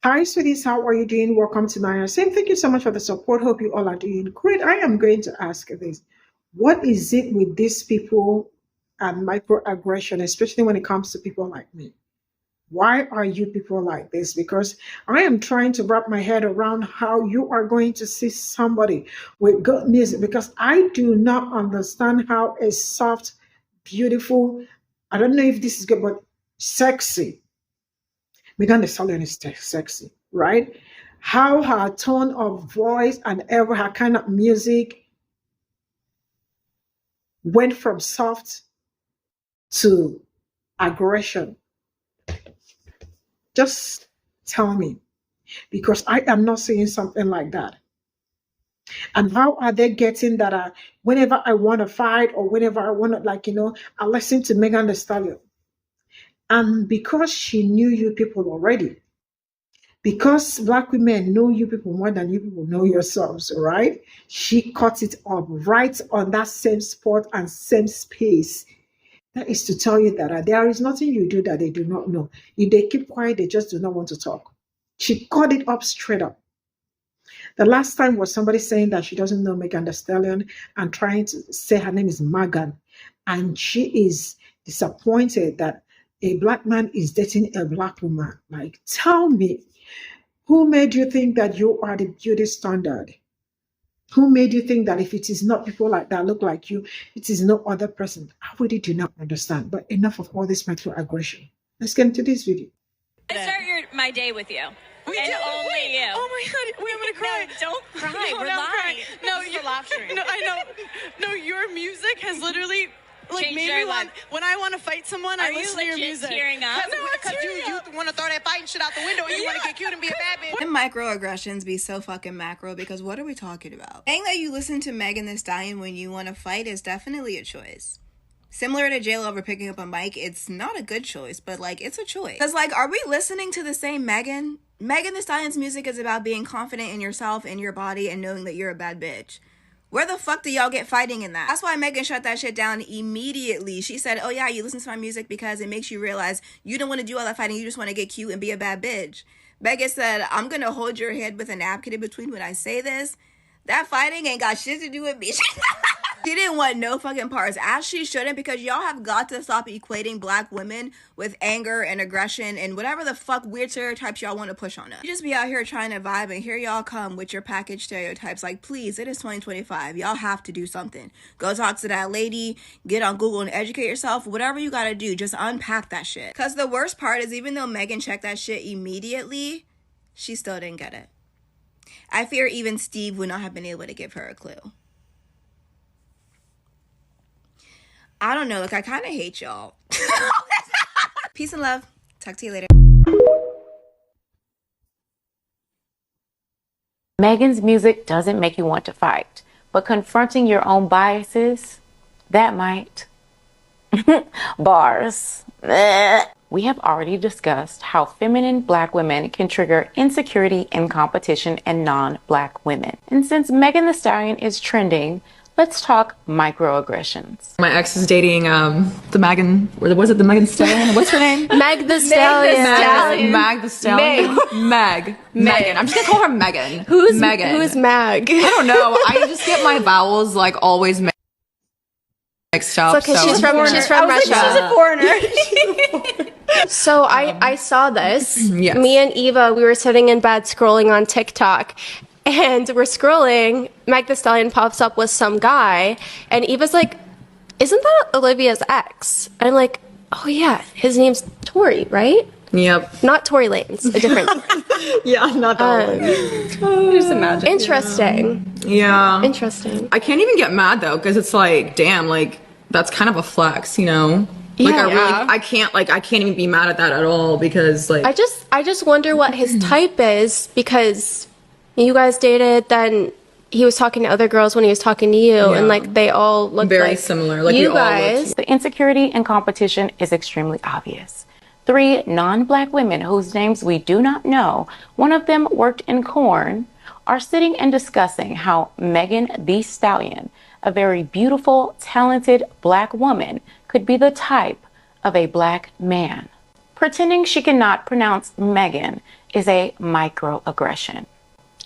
Hi, sweeties. How are you doing? Welcome to my same. Thank you so much for the support. Hope you all are doing great. I am going to ask this. What is it with these people and microaggression, especially when it comes to people like me? Why are you people like this? Because I am trying to wrap my head around how you are going to see somebody with good music because I do not understand how a soft, beautiful, I don't know if this is good, but sexy Megan Thee Stallion is sexy, right? How her tone of voice and ever her kind of music went from soft to aggression. Just tell me, because I am not seeing something like that. And how are they getting that? Whenever I want to fight or whenever I want to, I listen to Megan Thee Stallion. And because she knew you people already, because Black women know you people more than you people know yourselves, right? She cut it up right on that same spot and same space. That is to tell you that there is nothing you do that they do not know. If they keep quiet, they just do not want to talk. She cut it up straight up. The last time was somebody saying that she doesn't know Megan Thee Stallion and trying to say her name is Megan. And she is disappointed that a Black man is dating a Black woman. Like, tell me, who made you think that you are the beauty standard? Who made you think that if it is not people like that look like you, it is no other person? I really do not understand. But enough of all this microaggression. Let's get into this video. I start my day with you. We and do. only Wait. you. Oh my god, wait, I'm gonna cry. No, don't cry. No, We're I'm crying. live. No, This is you a live stream. No, I know. No, your music has literally Changed made our me want. life. When I want to fight someone, Are I you listen to your legit music. tearing up? No, because you want to throw that fighting shit out the window and you want to get cute and be a bad bitch. Them microaggressions be so fucking macro because what are we talking about? Saying that you listen to Megan Thee Stallion when you want to fight is definitely a choice. Similar to J-Lo over picking up a mic, it's not a good choice, but it's a choice. Because are we listening to the same Megan? Megan Thee Stallion's music is about being confident in yourself, in your body, and knowing that you're a bad bitch. Where the fuck do y'all get fighting in that? That's why Megan shut that shit down immediately. She said, oh yeah, you listen to my music because it makes you realize you don't want to do all that fighting, you just want to get cute and be a bad bitch. Megan said, I'm gonna hold your head with a napkin in between when I say this. That fighting ain't got shit to do with me. She didn't want no fucking parts, as she shouldn't, because y'all have got to stop equating Black women with anger and aggression and whatever the fuck weird stereotypes y'all want to push on us. You just be out here trying to vibe, and here y'all come with your package stereotypes. Please, it is 2025. Y'all have to do something. Go talk to that lady, get on Google and educate yourself. Whatever you gotta do, just unpack that shit. Because the worst part is, even though Megan checked that shit immediately, she still didn't get it. I fear even Steve would not have been able to give her a clue. I don't know, I kind of hate y'all. Peace and love. Talk to you later. Megan's music doesn't make you want to fight, but confronting your own biases, that might. Bars. We have already discussed how feminine Black women can trigger insecurity and competition in non-Black women. And since Megan Thee Stallion is trending, let's talk microaggressions. My ex is dating the Megan, was it the Megan Stallion? What's her name? Meg the Stallion. Meg the Stallion. Meg. Megan. I'm just gonna call her Megan. Who's Megan? Who's Mag? I don't know. I just get my vowels always mixed up. It's okay, she's from Russia. She's a foreigner. So I saw this. Yes. Me and Eva, we were sitting in bed scrolling on TikTok. And we're scrolling, Meg Thee Stallion pops up with some guy, and Eva's like, isn't that Olivia's ex? And I'm like, oh yeah, his name's Tory, right? Yep. Not Tory Lanez, a different. Yeah, not that one. Just imagine. Interesting. Yeah. Interesting. I can't even get mad though, because it's damn, that's kind of a flex, you know? I can't even be mad at that at all, because I just wonder what his type is, because you guys dated, then he was talking to other girls when he was talking to you, yeah. And they all look very similar. You guys. The insecurity and competition is extremely obvious. 3 non-Black women whose names we do not know, one of them worked in corn, are sitting and discussing how Megan Thee Stallion, a very beautiful, talented Black woman, could be the type of a Black man. Pretending she cannot pronounce Megan is a microaggression.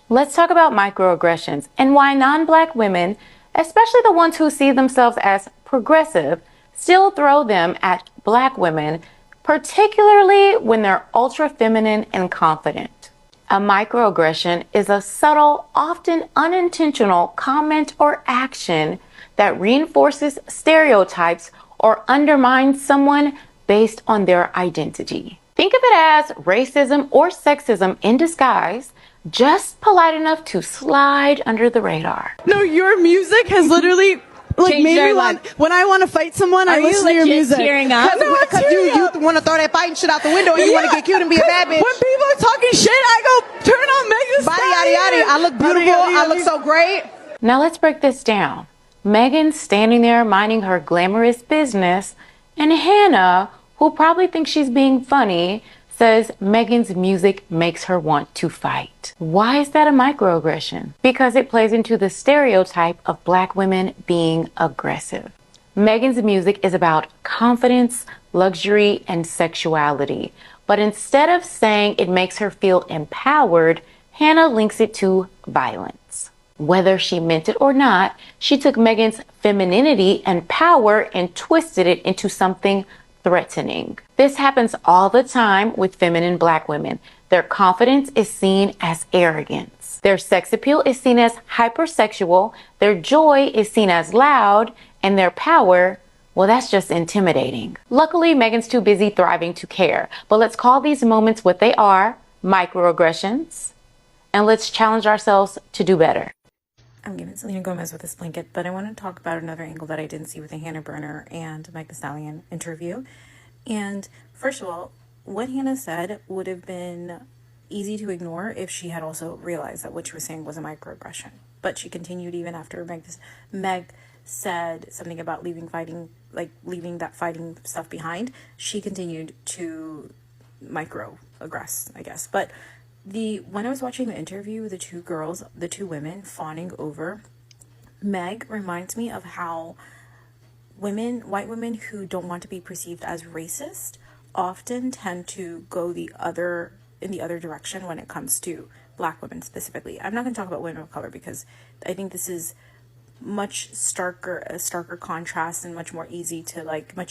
Let's talk about microaggressions and why non-Black women, especially the ones who see themselves as progressive, still throw them at Black women, particularly when they're ultra feminine and confident. A microaggression is a subtle, often unintentional comment or action that reinforces stereotypes or undermines someone based on their identity. Think of it as racism or sexism in disguise, just polite enough to slide under the radar. No, your music has literally like made me want, when I want to fight someone, I listen to your music. Tearing up? Because you want to throw that fighting shit out the window and you want to get cute and be a bad bitch. When people are talking shit, I go turn on Megan Thee Body yada yada. I look beautiful. I look so great. Now let's break this down. Megan's standing there minding her glamorous business, and Hannah, who probably thinks she's being funny, says Megan's music makes her want to fight. Why is that a microaggression? Because it plays into the stereotype of Black women being aggressive. Megan's music is about confidence, luxury, and sexuality. But instead of saying it makes her feel empowered, Hannah links it to violence. Whether she meant it or not, she took Megan's femininity and power and twisted it into something threatening. This happens all the time with feminine Black women. Their confidence is seen as arrogance. Their sex appeal is seen as hypersexual. Their joy is seen as loud. And their power, well, that's just intimidating. Luckily, Megan's too busy thriving to care. But let's call these moments what they are, microaggressions. And let's challenge ourselves to do better. I'm giving Selena Gomez with this blanket, but I want to talk about another angle that I didn't see with the Hannah Berner and Mike the Stallion interview. And first of all, what Hannah said would have been easy to ignore if she had also realized that what she was saying was a microaggression. But she continued even after Meg said something about leaving that fighting stuff behind. She continued to microaggress, I guess. But when I was watching the interview, the two women fawning over Meg reminds me of how white women who don't want to be perceived as racist often tend to go in the other direction when it comes to Black women specifically. I'm not going to talk about women of color because I think this is a starker contrast and much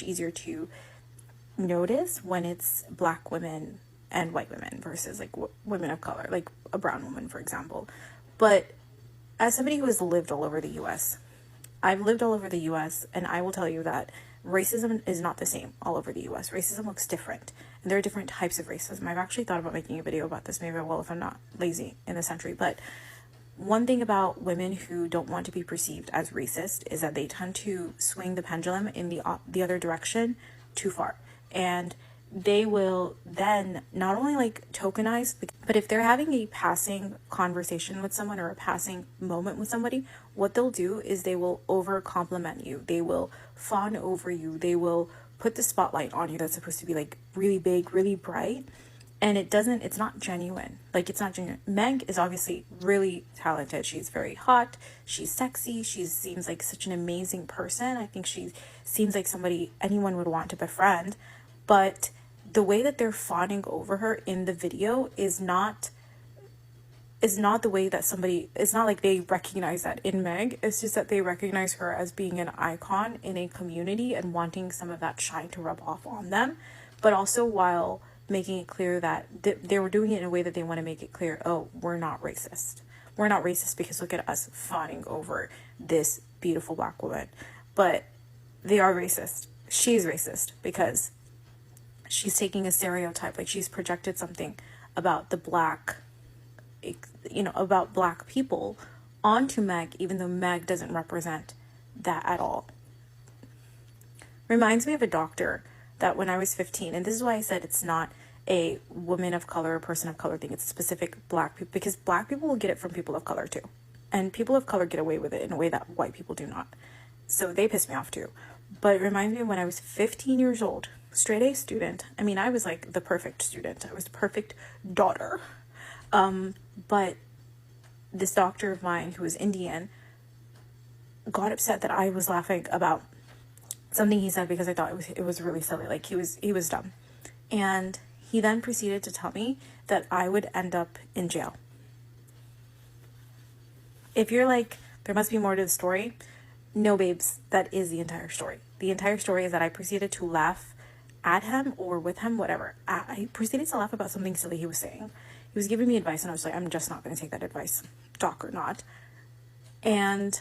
easier to notice when it's Black women and white women versus like women of color, like a brown woman, for example. But as somebody who has lived all over the US, I've lived all over the US, and I will tell you that racism is not the same all over the US. Racism looks different, and there are different types of racism. I've actually thought about making a video about this. Maybe I will if I'm not lazy in this country. But one thing about women who don't want to be perceived as racist is that they tend to swing the pendulum in the other direction too far. And they will then not only like tokenize, but if they're having a passing conversation with someone or a passing moment with somebody, what they'll do is they will over compliment you. They will fawn over you. They will put the spotlight on you that's supposed to be like really big, really bright. And it's not genuine. Like, it's not genuine. Meg is obviously really talented. She's very hot. She's sexy. She seems like such an amazing person. I think she seems like somebody anyone would want to befriend. But the way that they're fawning over her in the video is not the way that it's not like they recognize that in Meg. It's just that they recognize her as being an icon in a community and wanting some of that shine to rub off on them. But also while making it clear that they were doing it in a way that they want to make it clear, oh, we're not racist. We're not racist because look at us fawning over this beautiful Black woman. But they are racist. She's racist because she's taking a stereotype, like she's projected something about about Black people onto Meg, even though Meg doesn't represent that at all. Reminds me of a doctor that when I was 15, and this is why I said it's not a woman of color, a person of color thing, it's specific Black people, because Black people will get it from people of color too. And people of color get away with it in a way that white people do not. So they piss me off too. But it reminds me of when I was 15 years old, straight A student. I mean, I was like the perfect student. I was the perfect daughter. But this doctor of mine who was Indian got upset that I was laughing about something he said because I thought it was really silly. Like he was dumb. And He then proceeded to tell me that I would end up in jail. If you're like, there must be more to the story, no, babes, that is the entire story. The entire story is that I proceeded to laugh at him or with him, whatever. I proceeded to laugh about something silly he was saying. He was giving me advice, and I was like, I'm just not going to take that advice, doc or not. And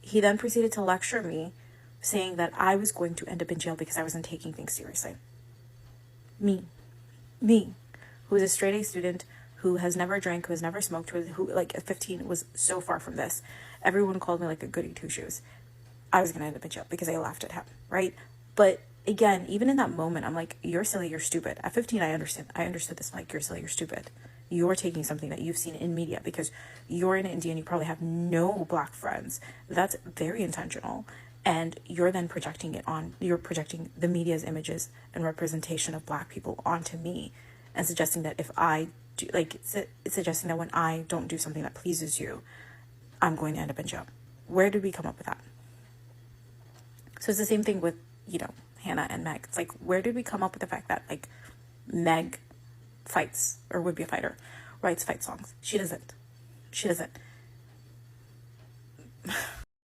he then proceeded to lecture me, saying that I was going to end up in jail because I wasn't taking things seriously. Me, who is a straight A student, who has never drank, who has never smoked, who like at 15 was so far from this. Everyone called me like a goody two shoes. I was going to end up in jail because I laughed at him, right? But again, even in that moment, I'm like, you're silly, you're stupid. At 15, I understood this, like, you're silly, you're stupid. You're taking something that you've seen in media because you're in India and you probably have no black friends. That's very intentional. And you're then projecting the media's images and representation of black people onto me and suggesting that if I do, suggesting that when I don't do something that pleases you, I'm going to end up in jail. Where did we come up with that? So it's the same thing with, Hannah and Meg. It's like, where did we come up with the fact that, like, Meg fights, or would be a fighter, writes fight songs? She doesn't.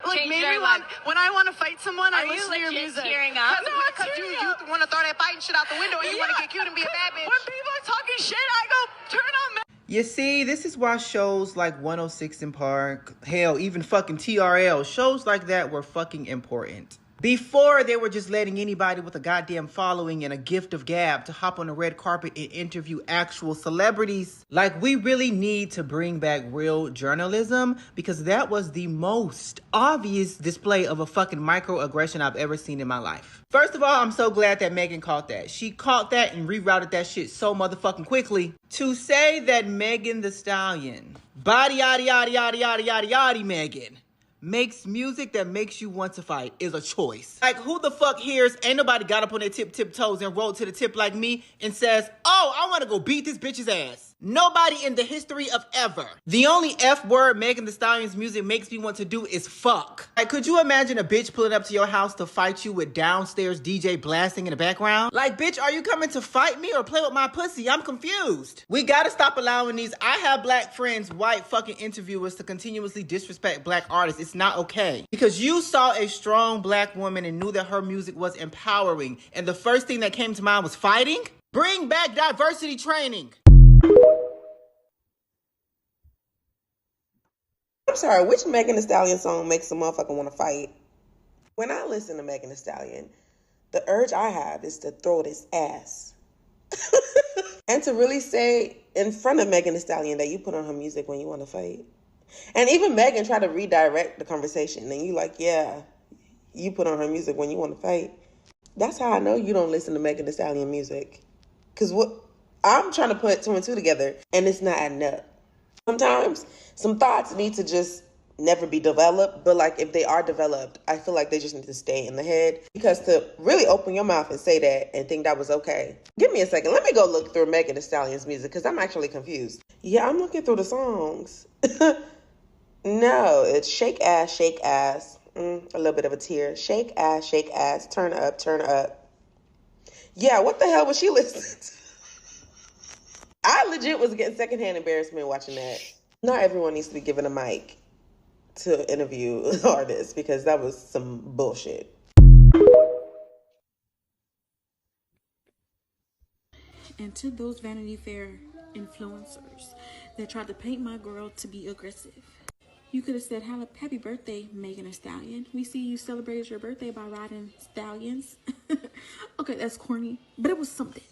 Like, maybe when I want to fight someone, I listen to your music. Tearing up? No, because you want to throw that fighting shit out the window and you want to get cute and be a bad bitch. When people are talking shit, I go, turn on Meg. You see, this is why shows like 106 in Park, hell, even fucking TRL, shows like that were fucking important. Before, they were just letting anybody with a goddamn following and a gift of gab to hop on the red carpet and interview actual celebrities. Like, we really need to bring back real journalism because that was the most obvious display of a fucking microaggression I've ever seen in my life. First of all, I'm so glad that Megan caught that. She caught that and rerouted that shit so motherfucking quickly. To say that Megan Thee Stallion, body yaddy yaddy yaddy yaddy yaddy yaddy Megan, makes music that makes you want to fight is a choice. Like, who the fuck hears, ain't nobody got up on their tiptoes and rolled to the tip like me and says, oh, I want to go beat this bitch's ass. Nobody in the history of ever. The only F word Megan Thee Stallion's music makes me want to do is fuck. Like, could you imagine a bitch pulling up to your house to fight you with downstairs DJ blasting in the background? Like, bitch, are you coming to fight me or play with my pussy? I'm confused. We gotta stop allowing these I have black friends white fucking interviewers to continuously disrespect black artists. It's not okay. Because you saw a strong black woman and knew that her music was empowering, and the first thing that came to mind was fighting? Bring back diversity training. I'm sorry, which Megan Thee Stallion song makes a motherfucker want to fight? When I listen to Megan Thee Stallion, the urge I have is to throw this ass. And to really say in front of Megan Thee Stallion that you put on her music when you want to fight. And even Megan tried to redirect the conversation. And you like, yeah, you put on her music when you want to fight. That's how I know you don't listen to Megan Thee Stallion music. Because I'm trying to put two and two together, and it's not adding up. Sometimes some thoughts need to just never be developed, but like if they are developed, I feel like they just need to stay in the head. Because to really open your mouth and say that and think that was okay. Give me a second. Let me go look through Megan Thee Stallion's music because I'm actually confused. Yeah, I'm looking through the songs. No, it's shake ass, a little bit of a tear. Shake ass, turn up. Yeah, what the hell was she listening to? I legit was getting secondhand embarrassment watching that. Not everyone needs to be given a mic to interview artists because that was some bullshit. And to those Vanity Fair influencers that tried to paint my girl to be aggressive, you could have said, happy birthday, Megan Thee Stallion. We see you celebrated your birthday by riding stallions. Okay, that's corny, but it was something.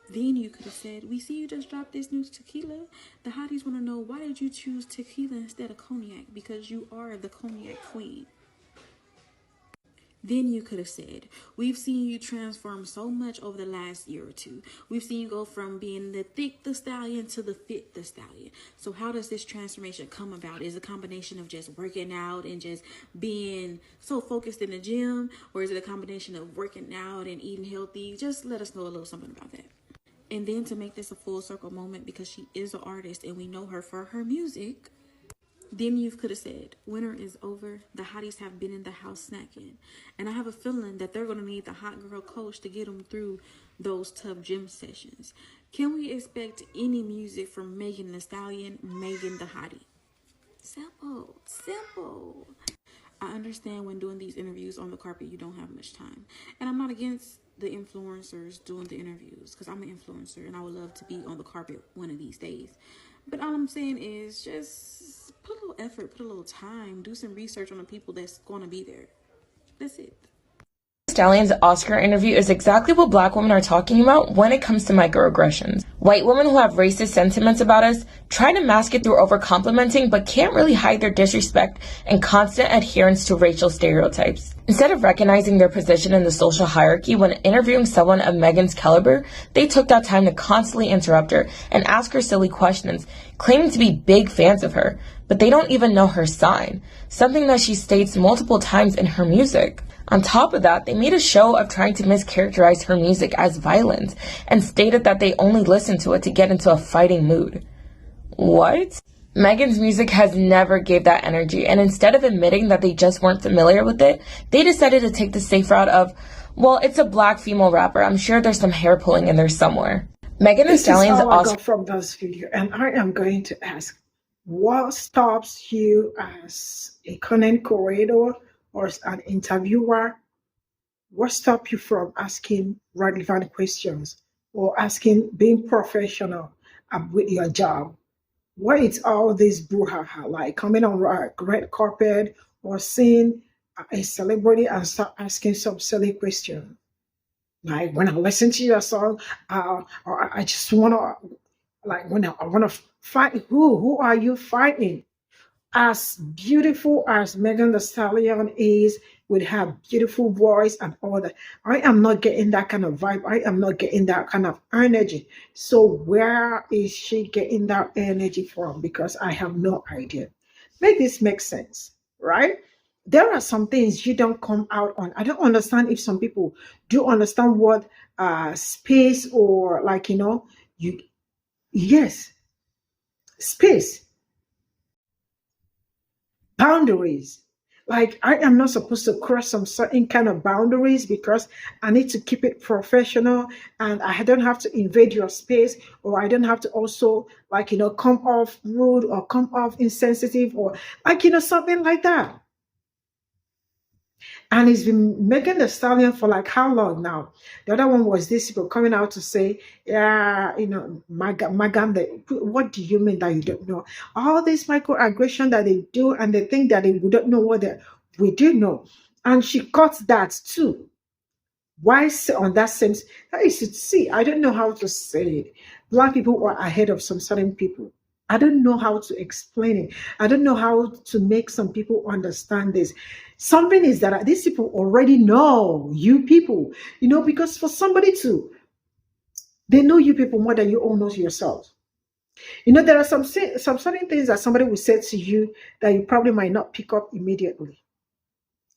Then you could have said, we see you just dropped this new tequila. The hotties want to know, why did you choose tequila instead of cognac? Because you are the cognac queen. Then you could have said, we've seen you transform so much over the last year or two. We've seen you go from being the thick the stallion to the fit the stallion. So how does this transformation come about? Is it a combination of just working out and just being so focused in the gym? Or is it a combination of working out and eating healthy? Just let us know a little something about that. And then to make this a full circle moment, because she is an artist and we know her for her music, then you could have said, winter is over. The hotties have been in the house snacking. And I have a feeling that they're going to need the hot girl coach to get them through those tough gym sessions. Can we expect any music from Megan Thee Stallion, Megan the Hottie? Simple, simple. I understand when doing these interviews on the carpet, you don't have much time. And I'm not against the influencers doing the interviews, because I'm an influencer and I would love to be on the carpet one of these days. But all I'm saying is just put a little effort, put a little time, do some research on the people that's going to be there. That's it. Stallion's Oscar interview is exactly what Black women are talking about when it comes to microaggressions. White women who have racist sentiments about us try to mask it through over-complimenting but can't really hide their disrespect and constant adherence to racial stereotypes. Instead of recognizing their position in the social hierarchy when interviewing someone of Megan's caliber, they took that time to constantly interrupt her and ask her silly questions, claiming to be big fans of her, but they don't even know her sign, something that she states multiple times in her music. On top of that, they made a show of trying to mischaracterize her music as violent and stated that they only listened to it to get into a fighting mood. What? Megan's music has never gave that energy, and instead of admitting that they just weren't familiar with it, they decided to take the safe route of, well, it's a Black female rapper. I'm sure there's some hair pulling in there somewhere. Megan Thee Stallion's This is all I got from this video, and I am going to ask, what stops you as a content creator or as an interviewer? What stops you from asking relevant questions or being professional with your job? What is all this brouhaha, like coming on a red carpet or seeing a celebrity and start asking some silly questions? Like when I listen to your song, or I just want to, like when I want to fight, who are you fighting? As beautiful as Megan Thee Stallion is, with her beautiful voice and all that, I am not getting that kind of vibe. I am not getting that kind of energy. So where is she getting that energy from? Because I have no idea. Make this make sense, right? There are some things you don't come out on. I don't understand if some people do understand what space, or like, yes, space. Boundaries. Like I am not supposed to cross some certain kind of boundaries because I need to keep it professional, and I don't have to invade your space, or I don't have to also come off rude or come off insensitive, or something like that. And he's been making the Stallion for like how long now? The other one was these people coming out to say, yeah, Megan, what do you mean that you don't know? All this microaggression that they do, and they think that we don't know we do know. And she caught that too. Why say on that sense? That is to see, I don't know how to say it. Black people are ahead of some certain people. I don't know how to explain it. I don't know how to make some people understand this. Something is that these people already know you people, because for somebody they know you people more than you all know yourselves. There are some certain things that somebody will say to you that you probably might not pick up immediately,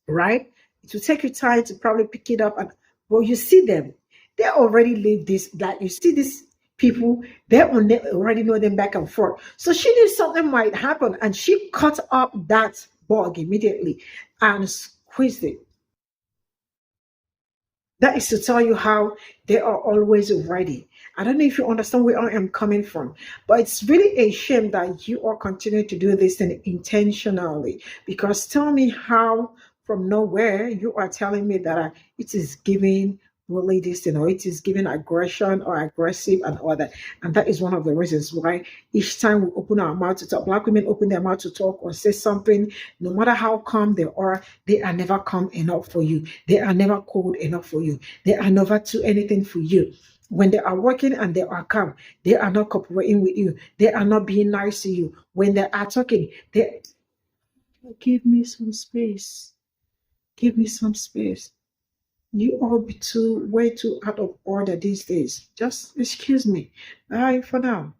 right? It will take you time to probably pick it up, but you see them, they already live this. That you see these people, they already know them back and forth. So she knew something might happen, and she cut up that bug immediately and squeezed it. That is to tell you how they are always ready. I don't know if you understand where I am coming from, but it's really a shame that you are continuing to do this thing intentionally. Because tell me how from nowhere you are telling me that it is giving bully this, it is giving aggression or aggressive and all that. And that is one of the reasons why each time we open our mouth to talk, Black women open their mouth to talk or say something, no matter how calm they are never calm enough for you. They are never cold enough for you. They are never do anything for you. When they are working and they are calm, they are not cooperating with you. They are not being nice to you. When they are talking, they give me some space. Give me some space. You all be way too out of order these days. Just excuse me. Bye for now.